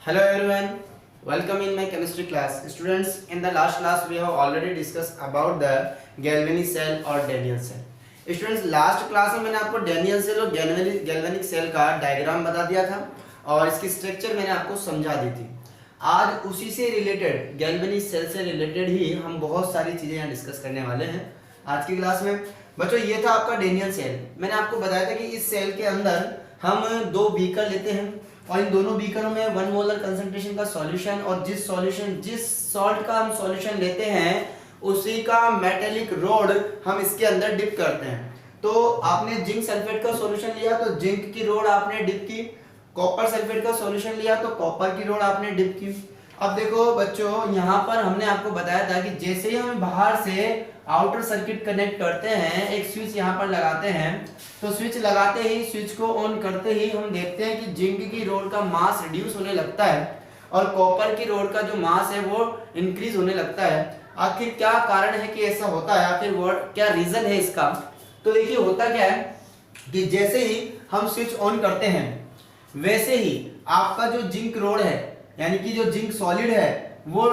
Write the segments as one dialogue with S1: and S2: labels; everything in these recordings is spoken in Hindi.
S1: Hello everyone, welcome in my chemistry class. Students, in the last class we have already discussed about the galvanic cell और Daniell cell. Students, last class में मैंने आपको Daniell cell और galvanic cell का डायग्राम बता दिया था और इसकी स्ट्रक्चर मैंने आपको समझा दी थी. आज उसी से रिलेटेड galvanic cell से रिलेटेड ही हम बहुत सारी चीजें यहाँ डिस्कस करने वाले हैं आज की क्लास में. बच्चों, ये था आपका Daniell cell. मैंने आपको बताया था कि इस सेल के अंदर हम दो बीकर लेते हैं और इन दोनों बीकरों में 1 मोलर कंसंट्रेशन का सॉल्यूशन और जिस सॉल्ट का हम सॉल्यूशन लेते हैं उसी का मेटेलिक रोड हम इसके अंदर डिप करते हैं. तो आपने जिंक सल्फेट का सॉल्यूशन लिया तो जिंक की रोड आपने डिप की, कॉपर सल्फेट का सॉल्यूशन लिया तो कॉपर की रोड आपने डिप की. अब देखो बच्चों, यहाँ पर हमने आपको बताया था कि जैसे ही हम बाहर से आउटर सर्किट कनेक्ट करते हैं, एक स्विच यहाँ पर लगाते हैं, तो स्विच लगाते ही, स्विच को ऑन करते ही हम देखते हैं कि जिंक की रोड का मास रिड्यूस होने लगता है और कॉपर की रोड का जो मास है वो इंक्रीज होने लगता है. आखिर क्या कारण है कि ऐसा होता है, आखिर वो क्या रीजन है इसका? तो देखिए होता क्या है कि जैसे ही हम स्विच ऑन करते हैं वैसे ही आपका जो जिंक रोड है यानी कि जो जिंक सॉलिड है वो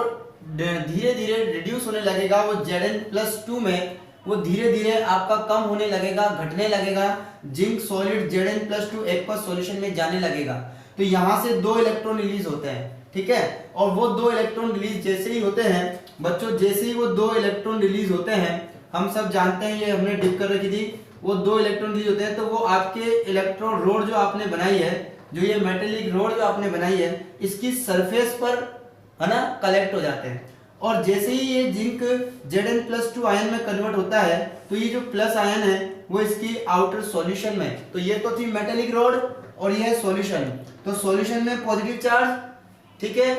S1: धीरे धीरे रिड्यूस होने लगेगा. वो Zn+2 में वो धीरे धीरे आपका कम होने लगेगा, घटने लगेगा. Zinc solid Zn+2 aqueous solution में जाने लगेगा. तो यहाँ से 2 इलेक्ट्रॉन रिलीज होते हैं, ठीक है. और वो 2 इलेक्ट्रॉन रिलीज जैसे ही होते हैं बच्चों, जैसे ही वो 2 इलेक्ट्रॉन रिलीज होते हैं, हम सब जानते हैं, ये हमने डिप कर रखी थी, वो 2 इलेक्ट्रॉन रिलीज होते हैं तो वो आपके इलेक्ट्रॉन रोड जो आपने बनाई है, जो ये मेटेलिक रोड जो आपने बनाई है, इसकी सरफेस पर है ना कलेक्ट हो जाते हैं. और जैसे ही ये जिंक Zn+2 आयन में कन्वर्ट होता है तो ये जो प्लस आयन है वो इसकी आउटर सॉल्यूशन में, तो ये तो थी मेटेलिक रोड और ये है सॉल्यूशन. तो सॉल्यूशन में पॉजिटिव चार्ज, ठीक है,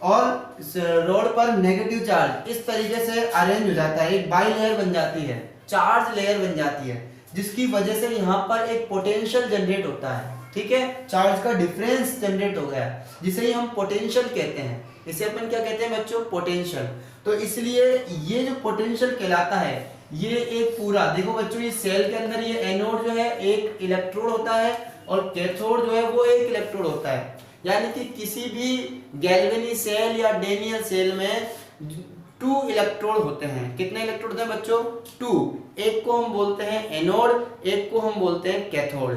S1: और रोड पर नेगेटिव चार्ज इस तरीके से अरेंज हो जाता है. एक बाई लेयर बन जाती है, चार्ज लेयर बन जाती है, जिसकी वजह से यहाँ पर एक पोटेंशियल जनरेट होता है, ठीक है. चार्ज का डिफरेंस जनरेट हो गया जिसे ही हम पोटेंशियल कहते हैं. इसे अपन क्या कहते हैं बच्चों? पोटेंशियल. तो इसलिए ये जो पोटेंशियल कहलाता है, ये एक पूरा देखो बच्चों, ये सेल के अंदर ये एनोड जो है एक इलेक्ट्रोड होता है और कैथोड जो है वो एक इलेक्ट्रोड होता है. यानी कि किसी भी गैल्वेनिक सेल या डेनियल सेल में 2 इलेक्ट्रोड होते हैं. कितने इलेक्ट्रोड होते हैं बच्चों? 2. एक को हम बोलते हैं एनोड, एक को हम बोलते हैं कैथोड.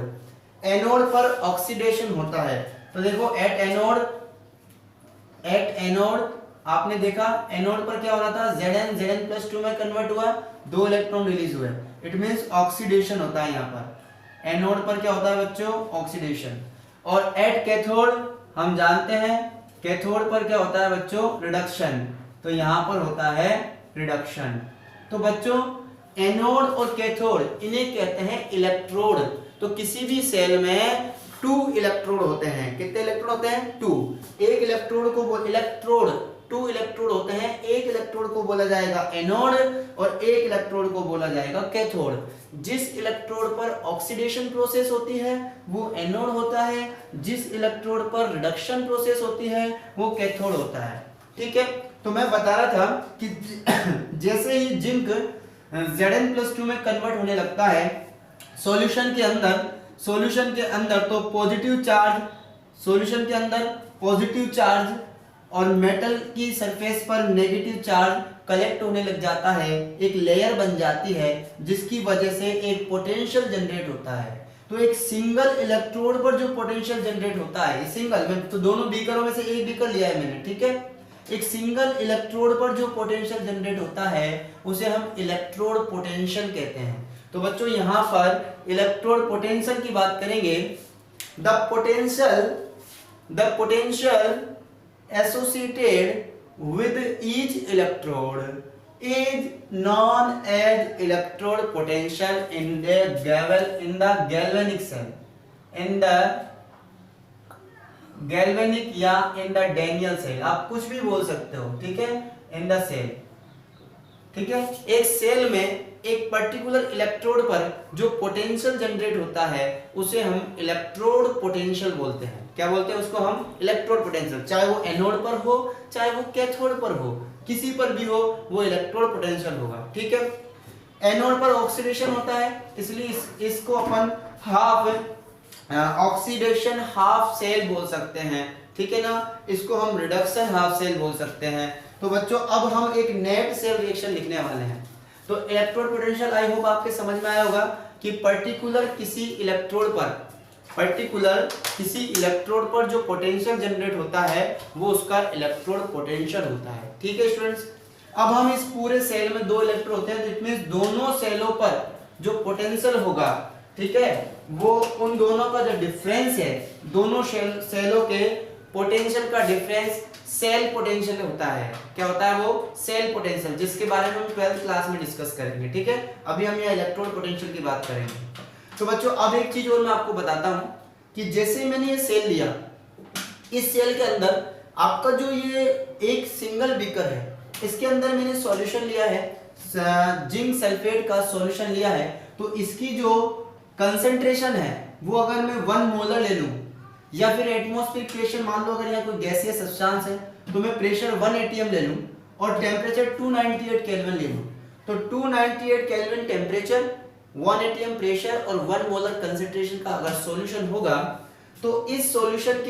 S1: एनोड पर ऑक्सीडेशन होता है. तो देखो एट एनोड आपने देखा, एनोड पर क्या हो रहा था? Zn+2 में कन्वर्ट हुआ, 2 इलेक्ट्रॉन रिलीज हुए. इट मींस ऑक्सीडेशन होता है यहाँ पर. एनोड पर क्या होता है बच्चों? ऑक्सीडेशन. और एट कैथोड हम जानते हैं, कैथोड पर क्या होता है बच्चों? रिडक्शन. तो यहाँ पर होता है रिडक्शन. तो बच्चों, एनोड और कैथोड इन्हें कहते हैं इलेक्ट्रोड. तो किसी भी सेल में 2 इलेक्ट्रोड होते हैं. कितने इलेक्ट्रोड होते हैं? 2. एक इलेक्ट्रोड को 2 इलेक्ट्रोड होते हैं. एक इलेक्ट्रोड को बोला जाएगा एनोड और एक इलेक्ट्रोड को बोला जाएगा कैथोड. जिस इलेक्ट्रोड पर ऑक्सीडेशन प्रोसेस होती है वो एनोड होता है, जिस इलेक्ट्रोड पर रिडक्शन प्रोसेस होती है वो कैथोड होता है, ठीक है. तो मैं बता रहा था कि जैसे ही जिंक Zn+2 में कन्वर्ट होने लगता है सॉल्यूशन के अंदर तो पॉजिटिव चार्ज, सॉल्यूशन के अंदर पॉजिटिव चार्ज और मेटल की सरफेस पर नेगेटिव चार्ज कलेक्ट होने लग जाता है. एक लेयर बन जाती है जिसकी वजह से एक पोटेंशियल जनरेट होता है. तो एक सिंगल इलेक्ट्रोड पर जो पोटेंशियल जनरेट होता है, सिंगल में तो दोनों बीकरों में से एक बीकर लिया है मैंने, ठीक है. एक सिंगल इलेक्ट्रोड पर जो पोटेंशियल जनरेट होता है उसे हम इलेक्ट्रोड पोटेंशियल कहते हैं. तो बच्चों यहाँ पर इलेक्ट्रोड पोटेंशियल की बात करेंगे. The potential associated with each electrode is known as electrode potential in the galvanic cell, in the galvanic या इन द डेनियल सेल, आप कुछ भी बोल सकते हो, ठीक है. इन द सेल, ठीक है. एक सेल में एक पर्टिकुलर इलेक्ट्रोड पर जो पोटेंशियल जनरेट होता है उसे हम इलेक्ट्रोड पोटेंशियल बोलते हैं. क्या बोलते हैं उसको? हम इलेक्ट्रोड पोटेंशियल. चाहे वो एनोड पर हो चाहे वो कैथोड पर हो, किसी पर भी हो वो इलेक्ट्रोड पोटेंशियल होगा, ठीक है. एनोड पर ऑक्सीडेशन होता है इसलिए इसको अपन हाफ ऑक्सीडेशन हाफ सेल बोल सकते हैं, ठीक है ना। इसको हम रिडक्शन हाफ सेल बोल सकते हैं। तो बच्चों अब हम एक नेट सेल रिएक्शन लिखने वाले हैं। तो इलेक्ट्रोड पोटेंशियल आई होप आपके समझ में आया होगा कि पर्टिकुलर किसी इलेक्ट्रोड पर जो पोटेंशियल जनरेट होता है वो उसका इलेक्ट्रोड पोटेंशियल होता है, ठीक है स्टूडेंट्स। अब हम इस पूरे सेल में दो इलेक्ट्रोड होते हैं, तो इसमें दोनों सेलों पर जो पोटेंशियल होगा, ठीक है, वो उन दोनों का जो डिफरेंस है, दोनों सेलों के पोटेंशियल का डिफरेंस सेल पोटेंशियल होता है। क्या होता है वो? सेल पोटेंशियल, जिसके बारे में हम 12th क्लास में डिस्कस करेंगे, ठीक है। अभी हम यहाँ इलेक्ट्रोड पोटेंशियल की बात करेंगे। तो बच्चों अब एक चीज और मैं आपको बताता हूं कि जैसे मैंने ये सेल लिया, इस सेल के अंदर आपका जो ये एक सिंगल बीकर है, इसके अंदर मैंने सॉल्यूशन लिया है, जिंक सल्फेट का सॉल्यूशन लिया है। तो इसकी जो कंसंट्रेशन है वो अगर मैं 1 मोलर ले लूं या फिर एटमॉस्फेरिक प्रेशर मान लो, अगर यहाँ कोई गैसीय सब्सटेंस है तो मैं प्रेशर 1 atm ले लूं और टेम्परेचर 298 केल्विन ले लूं। तो 298 केल्विन टेम्परेचर, 1 atm प्रेशर और 1 मोलर कंसंट्रेशन का अगर सॉल्यूशन होगा, तो इस सॉल्यूशन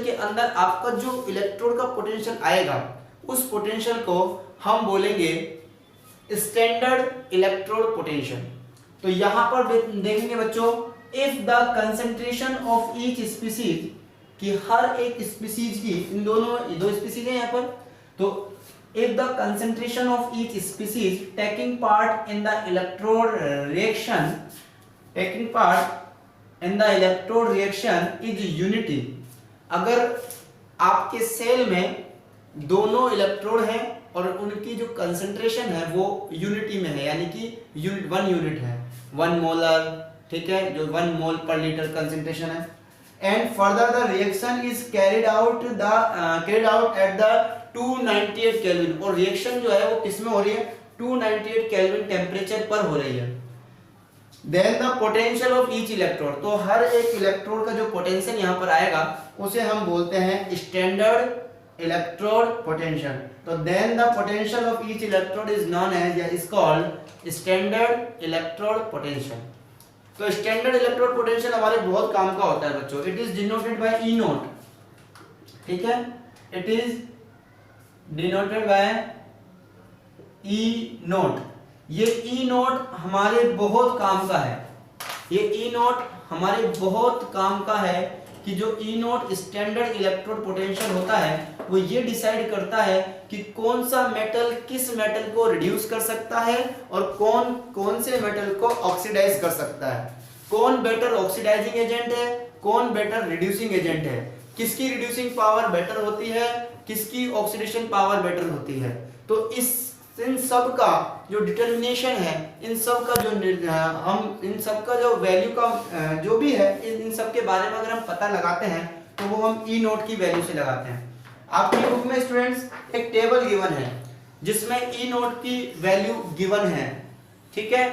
S1: के अंदर आपका जो इलेक्ट्रोड का पोटेंशियल आएगा, उस पोटेंशियल को हम बोलेंगे स्टैंडर्ड इलेक्ट्रोड पोटेंशियल। तो यहां पर देखेंगे बच्चों, if the concentration of each species, कि हर एक स्पीसीज की, इन दोनों दो स्पीसीज है यहाँ पर, तो if the concentration of each species taking part in the electrode reaction is unity. अगर आपके सेल में दोनों इलेक्ट्रोड हैं और उनकी जो कंसंट्रेशन है वो यूनिटी में है, यानी कि 1 यूनिट है, 1 मोलर, ठीक है, जो 1 मोल पर लीटर कंसंट्रेशन है। And further the reaction is carried out at the 298 kelvin, और रिएक्शन जो है वो किस में हो रही है? 298 केल्विन टेम्परेचर पर हो रही है। Then the potential of each electrode, तो हर एक इलेक्ट्रोड का जो पोटेंशियल यहाँ पर आएगा उसे हम बोलते हैं स्टैंडर्ड इलेक्ट्रोड पोटेंशियल। तो then the potential of each electrode is known as या is called standard electrode potential. तो स्टैंडर्ड इलेक्ट्रोड पोटेंशियल हमारे बहुत काम का होता है बच्चों। It is denoted by E naught, ठीक है, it is denoted by E naught. ये ई नोट हमारे बहुत काम का है, ये ई नोट हमारे बहुत काम का है कि जो ई नोट स्टैंडर्ड इलेक्ट्रोड पोटेंशियल होता है वो ये डिसाइड करता है कि कौन सा मेटल किस मेटल को रिड्यूस कर सकता है और कौन कौन से मेटल को ऑक्सीडाइज कर सकता है, कौन बेटर ऑक्सीडाइजिंग एजेंट है, कौन बेटर रिड्यूसिंग एजेंट है, किसकी रिड्यूसिंग पावर बेटर होती है, किसकी ऑक्सीडेशन पावर बेटर होती है। तो इन सब का जो डिटर्मिनेशन है, इन सब का जो वैल्यू का जो भी है, इन सब के बारे में अगर हम पता लगाते हैं तो वो हम ई नोट की वैल्यू से लगाते हैं। आपकी बुक में स्टूडेंट्स एक टेबल गिवन है जिसमें ई नोट की वैल्यू गिवन है, ठीक है।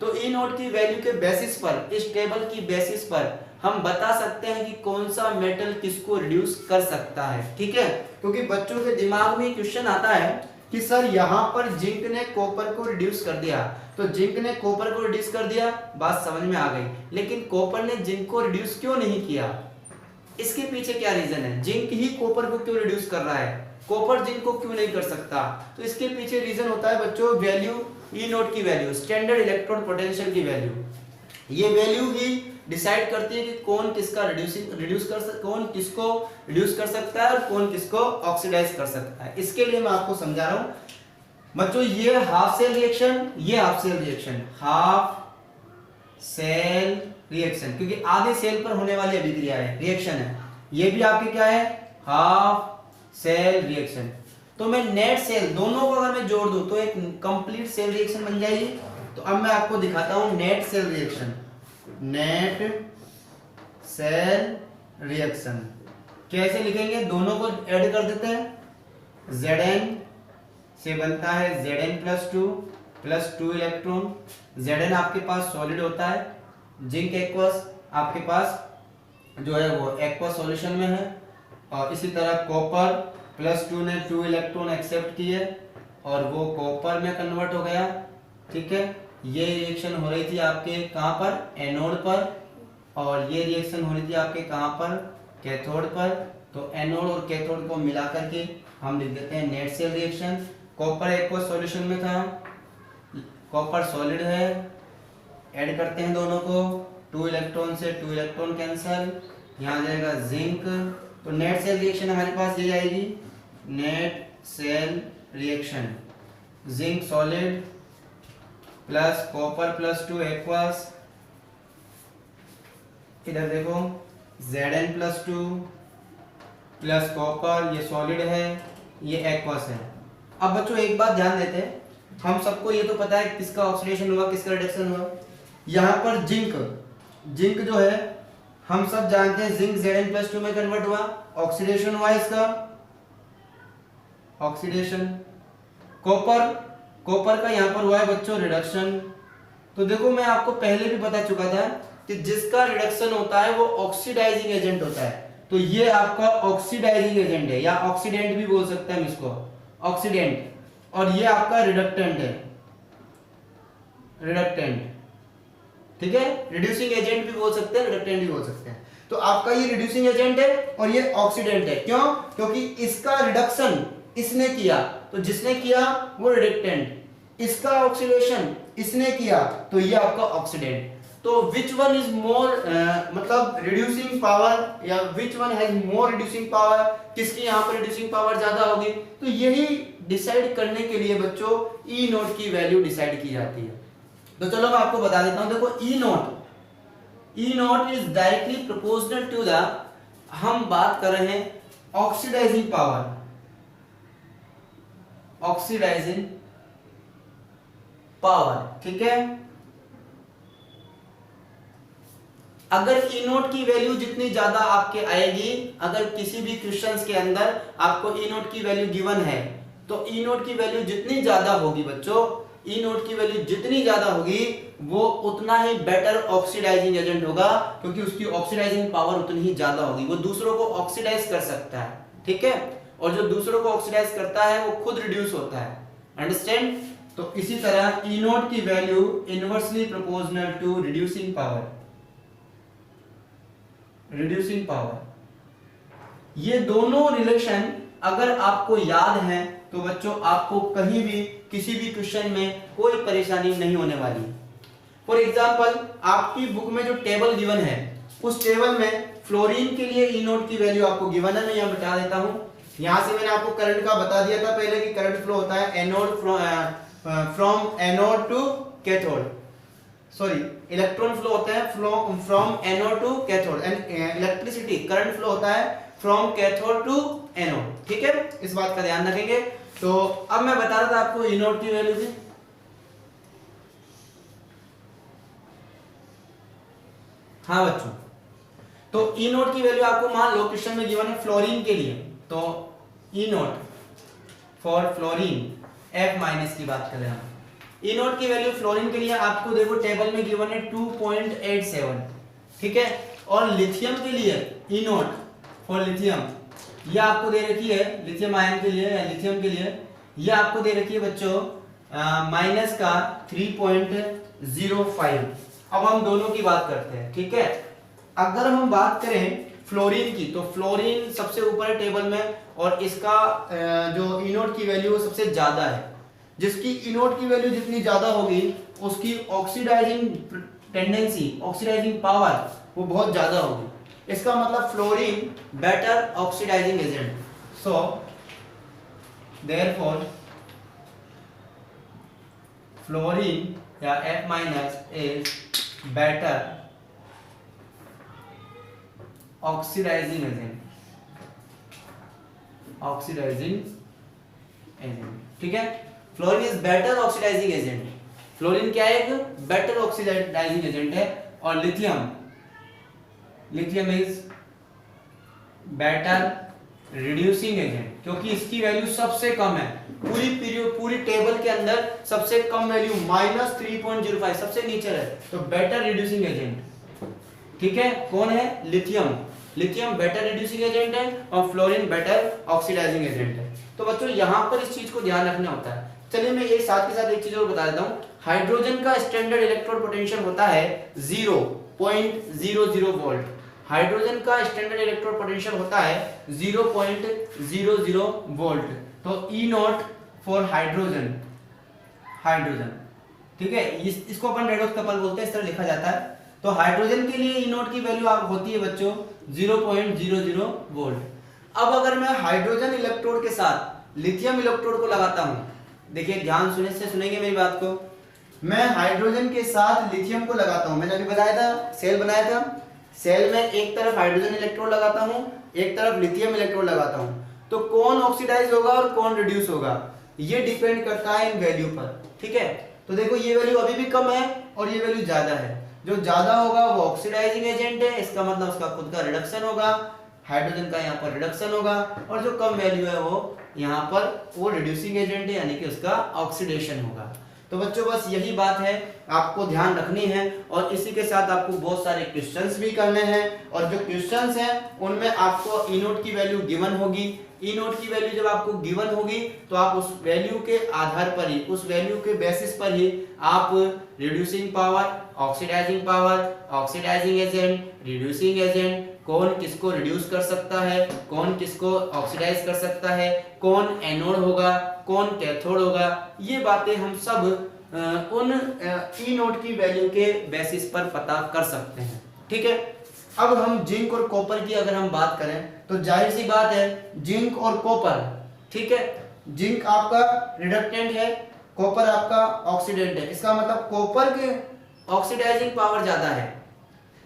S1: तो ई नोट की वैल्यू के बेसिस पर, इस टेबल की बेसिस पर हम बता सकते हैं कि कौन सा मेटल किसको रिड्यूस कर सकता है, ठीक है। क्योंकि बच्चों के दिमाग में क्वेश्चन आता है कि सर यहाँ पर जिंक ने कॉपर को रिड्यूस कर दिया, तो जिंक ने कॉपर को रिड्यूस कर दिया, बात समझ में आ गई, लेकिन कॉपर ने जिंक को रिड्यूस क्यों नहीं किया? इसके पीछे क्या रीजन है? जिंक ही कॉपर को क्यों रिड्यूस कर रहा है, कॉपर जिंक को क्यों नहीं कर सकता? तो इसके पीछे रीजन होता है बच्चों वैल्यू, ई नोट की वैल्यू, स्टैंडर्ड इलेक्ट्रोड पोटेंशियल की वैल्यू। ये वैल्यू ही डिसाइड करती है कि कौन किसको रिड्यूस कर सकता है और कौन किसको ऑक्सीडाइज कर सकता है। इसके लिए मैं आपको समझा रहा हूं बच्चों, ये हाफ सेल रिएक्शन, ये half cell reaction, half cell reaction, क्योंकि आधे सेल पर होने वाली अभिक्रिया है, रिएक्शन है। ये भी आपके क्या है? Half cell reaction. तो मैं नेट सेल दोनों को अगर मैं जोड़ दूं तो एक कंप्लीट सेल रिएक्शन बन जाएगी। तो अब मैं आपको दिखाता हूं net cell reaction. Net cell reaction कैसे लिखेंगे? दोनों को ऐड कर देते हैं, Zn से बनता है Zn+2 प्लस 2 इलेक्ट्रॉन। Zn आपके पास सॉलिड होता है, जिंक एक्वस आपके पास जो है वो एक्वस सॉल्यूशन में है, और इसी तरह कॉपर +2 ने 2 इलेक्ट्रॉन एक्सेप्ट किए और वो कॉपर में कन्वर्ट हो गया, ठीक है। ये रिएक्शन हो रही थी आपके कहाँ पर, एनोड पर, और ये रिएक्शन हो रही थी आपके कहाँ पर, कैथोड पर। तो एनोड और कैथोड को मिला करके हम लिख देते हैं net cell reaction. Copper aqueous solution में था, कॉपर सॉलिड है, ऐड करते हैं दोनों को, 2 इलेक्ट्रॉन से 2 इलेक्ट्रॉन कैंसल, यहाँ जाएगा जिंक। तो नेट सेल रिएक्शन हमारे पास ये आएगी, net cell reaction, zinc solid plus copper plus 2 aqueous, इधर देखो Zn+2 प्लस कॉपर, ये सॉलिड है, ये एक्वस है। अब बच्चों एक बात ध्यान देते हैं, हम सबको ये तो पता है किसका ऑक्सीडेशन हुआ किसका रिडक्शन हुआ। यहाँ पर जिंक, जिंक जो है हम सब जानते हैं जिंक Zn+2 में कन्वर्ट हुआ, ऑक्सीडेशन हुआ इसका, ऑक्सीडेशन। कॉपर, कॉपर का यहाँ पर हुआ है बच्चों रिडक्शन। तो देखो मैं आपको पहले भी बता चुका था कि जिसका रिडक्शन होता है वो ऑक्सीडाइजिंग एजेंट होता है। तो ये आपका ऑक्सीडाइजिंग एजेंट है, या ऑक्सीडेंट भी बोल सकते हैं हम इसको, ऑक्सीडेंट। और ये आपका रिडक्टेंट है, रिडक्टेंट, ठीक है, रिड्यूसिंग एजेंट भी बोल सकते हैं, रिडक्टेंट भी बोल सकते हैं। तो आपका ये रिड्यूसिंग एजेंट है और ये ऑक्सीडेंट है। क्यों? क्योंकि इसका रिडक्शन इसने किया, तो जिसने किया वो रिडक्टेंट, इसका ऑक्सीडेशन इसने किया, तो ये आपका ऑक्सीडेंट। तो विच वन इज मोर मतलब रिड्यूसिंग पावर, या which one has more reducing power, किसकी यहाँ पर रिड्यूसिंग पावर ज्यादा होगी, तो यही डिसाइड करने के लिए बच्चों ई नोट की वैल्यू डिसाइड की जाती है। तो चलो मैं आपको बता देता हूं, देखो E naught is directly proportional to the, हम बात कर रहे हैं ऑक्सीडाइजिंग पावर, ऑक्सीडाइजिंग पावर, ठीक है। अगर ई नोट की वैल्यू जितनी ज्यादा आपके आएगी, अगर किसी भी क्वेश्चंस के अंदर आपको ई नोट की वैल्यू गिवन है, तो ई नोट की वैल्यू जितनी ज्यादा होगी बच्चों, ई नोट की वैल्यू जितनी ज्यादा होगी वो उतना ही बेटर ऑक्सीडाइजिंग एजेंट होगा, क्योंकि उसकी ऑक्सीडाइजिंग पावर उतनी ही ज्यादा होगी, वो दूसरों को ऑक्सीडाइज कर सकता है, ठीक है। और जो दूसरों को ऑक्सीडाइज करता है वो खुद रिड्यूस होता है, अंडरस्टैंड। तो इसी तरह ई नोट की value inversely proportional to reducing power, reducing power. ये दोनों रिलेशन अगर आपको याद है तो बच्चों आपको कहीं भी किसी भी क्वेश्चन में कोई परेशानी नहीं होने वाली। फॉर एग्जांपल आपकी बुक में जो टेबल गिवन है, उस टेबल में फ्लोरीन के लिए ई नोट की वैल्यू आपको गिवन है, मैं यहाँ बता देता हूं। यहां से मैंने आपको करंट का बता दिया था पहले कि करंट फ्लो होता है anode from anode to cathode, sorry electron flow होता है from anode to cathode, and electricity current flow होता है फ्रॉम कैथोड टू एनोड, ठीक है, इस बात का ध्यान रखेंगे। तो अब मैं बता रहा था आपको ई नोट की वैल्यू थी, हाँ बच्चों, तो ई नोट की वैल्यू आपको मान लो क्वेश्चन में गिवन है फ्लोरीन के लिए, तो E naught for fluorine F minus की बात करें हम, ई नोट की वैल्यू फ्लोरीन के लिए आपको देखो टेबल में गिवन है 2.87, ठीक है। और लिथियम के लिए ई नोट फॉर लिथियम ये आपको दे रखी है, लिथियम आयन के लिए या लिथियम के लिए ये आपको दे रखी है बच्चों माइनस का 3.05। अब हम दोनों की बात करते हैं, ठीक है। अगर हम बात करें फ्लोरीन की, तो फ्लोरीन सबसे ऊपर है टेबल में, और इसका जो ई नोट की वैल्यू सबसे ज्यादा है। जिसकी ई नोट की वैल्यू जितनी ज्यादा होगी उसकी ऑक्सीडाइजिंग टेंडेंसी, ऑक्सीडाइजिंग पावर वो बहुत ज्यादा होगी। इसका मतलब fluorine better oxidising agent, so therefore fluorine या F minus is better oxidising agent, oxidising agent, ठीक है। Fluorine is better oxidising agent, fluorine क्या है, एक बेटर ऑक्सीडाइजिंग एजेंट है। और lithium, lithium is better reducing agent, क्योंकि इसकी वैल्यू सबसे कम है पूरी पीरियड, पूरी टेबल के अंदर सबसे कम वैल्यू -3.05 सबसे नीचे है, तो बेटर रिड्यूसिंग एजेंट, ठीक है। कौन है, lithium, lithium better reducing agent है और फ्लोरीन बेटर ऑक्सीडाइजिंग एजेंट है। तो बच्चों यहां पर इस चीज को ध्यान रखना होता है चलिए मैं एक साथ के साथ एक चीज और बता देता हूँ। हाइड्रोजन का स्टैंडर्ड इलेक्ट्रोड पोटेंशियल होता है 0.00 वोल्ट। हाइड्रोजन का स्टैंडर्ड इलेक्ट्रोड पोटेंशियल होता है 0.00 वोल्ट। तो ई नॉट फॉर हाइड्रोजन, हाइड्रोजन, ठीक है, इसको अपन रेडॉक्स कपल बोलते हैं, इस तरह लिखा जाता है। तो हाइड्रोजन के लिए ई नॉट की वैल्यू आप होती है बच्चों 0.00 वोल्ट। अब अगर मैं हाइड्रोजन इलेक्ट्रोड के साथ लिथियम इलेक्ट्रोड को लगाता हूं, देखिए ध्यान से सुनेंगे मेरी बात को। मैं हाइड्रोजन के साथ लिथियम को लगाता हूं, मैंने अभी बताया था, सेल बनाया था, सेल में एक तरफ हाइड्रोजन इलेक्ट्रोड लगाता हूं, एक तरफ लिथियम इलेक्ट्रोड लगाता हूं, तो कौन ऑक्सीडाइज होगा और कौन रिड्यूस होगा, ये डिपेंड करता है इन वैल्यू पर, ठीक है। तो देखो ये वैल्यू अभी भी कम है और ये वैल्यू ज्यादा है। जो ज्यादा होगा वो ऑक्सीडाइजिंग एजेंट है, इसका मतलब उसका खुद का रिडक्शन होगा, हाइड्रोजन का यहाँ पर रिडक्शन होगा, और जो कम वैल्यू है वो यहाँ पर वो रिड्यूसिंग एजेंट है, यानी कि उसका ऑक्सीडेशन होगा। तो बच्चों बस यही बात है, आपको ध्यान रखनी है, और इसी के साथ आपको बहुत सारे क्वेश्चंस भी करने हैं, और जो क्वेश्चंस हैं उनमें आपको ई नोट की वैल्यू गिवन होगी। ई नोट की वैल्यू जब आपको गिवन होगी तो आप उस वैल्यू के आधार पर ही, उस वैल्यू के बेसिस पर ही आप reducing power, oxidising power, oxidising agent, reducing agent, कौन किसको रिड्यूस कर सकता है, कौन किसको ऑक्सीडाइज कर सकता है, कौन एनोड होगा, कौन कैथोड होगा, ये बातें हम सब उन ई नोट की वैल्यू के बेसिस पर पता कर सकते हैं, ठीक है। अब हम जिंक और कॉपर की अगर हम बात करें तो जाहिर सी बात है जिंक और कॉपर, ठीक है, जिंक आपका रिडक्टेंट है, कॉपर आपका ऑक्सीडेंट है। इसका मतलब कॉपर के ऑक्सीडाइजिंग पावर ज्यादा है,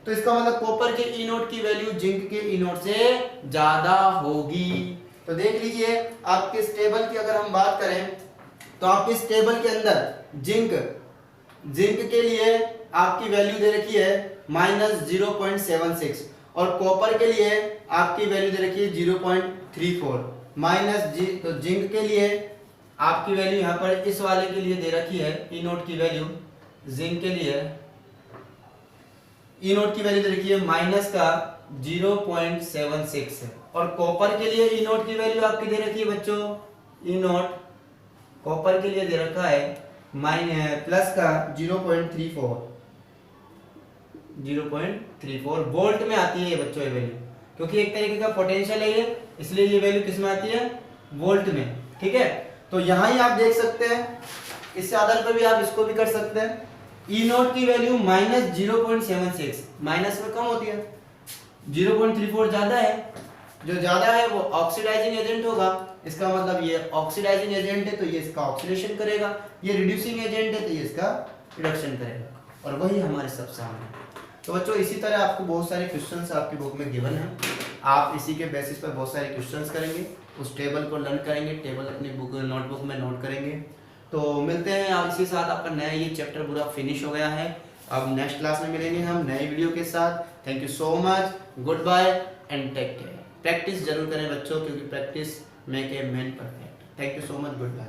S1: तो इसका मतलब कॉपर के ई नोट की वैल्यू जिंक के ई नोट से ज्यादा होगी। तो देख लीजिए आपके इस टेबल की अगर हम बात करें तो आपके इस टेबल के अंदर जिंक के लिए आपकी वैल्यू दे रखी है -0.76, और कॉपर के लिए आपकी वैल्यू दे रखी है 0.34 तो जिंक के लिए आपकी वैल्यू यहाँ पर इस वाले के लिए दे रखी है, ई नोट की वैल्यू जिंक के लिए ई नोट की वैल्यू दे रखी है माइनस का 0.76 है, और कॉपर के लिए ई नोट की वैल्यू आपकी दे रखी है बच्चों, ई नोट कॉपर के लिए दे रखा है प्लस का 0.34 वोल्ट में आती है ये बच्चों ये वैल्यू, क्योंकि एक तरीके का पोटेंशियल है ये, इसलिए ये वैल्यू किस में आती है, वोल्ट में, ठीक है। तो यहाँ ही आप देख सकते हैं, इससे आधार पर भी आप इसको भी कर सकते हैं। ई नोट की वैल्यू -0.76 माइनस में कम होती है, 0.34 ज्यादा है, जो ज्यादा है वो ऑक्सीडाइजिंग एजेंट होगा, इसका मतलब ये ऑक्सीडाइजिंग एजेंट है तो ये इसका ऑक्सीडेशन करेगा, ये रिड्यूसिंग एजेंट है तो ये इसका रिडक्शन करेगा, और वही हमारे सब सामने। तो बच्चों इसी तरह आपको बहुत सारे क्वेश्चंस आपकी बुक में गिवन है, आप इसी के बेसिस पर बहुत सारे क्वेश्चंस करेंगे, उस टेबल को लर्न करेंगे, टेबल अपनी बुक नोटबुक में नोट करेंगे। तो मिलते हैं, आप इसी साथ आपका नया ये चैप्टर पूरा फिनिश हो गया है। अब नेक्स्ट क्लास में मिलेंगे हम नए वीडियो के साथ। Thank you so much, goodbye and take care. Practice जरूर करें बच्चों, क्योंकि practice make a man perfect. Thank you so much, good bye.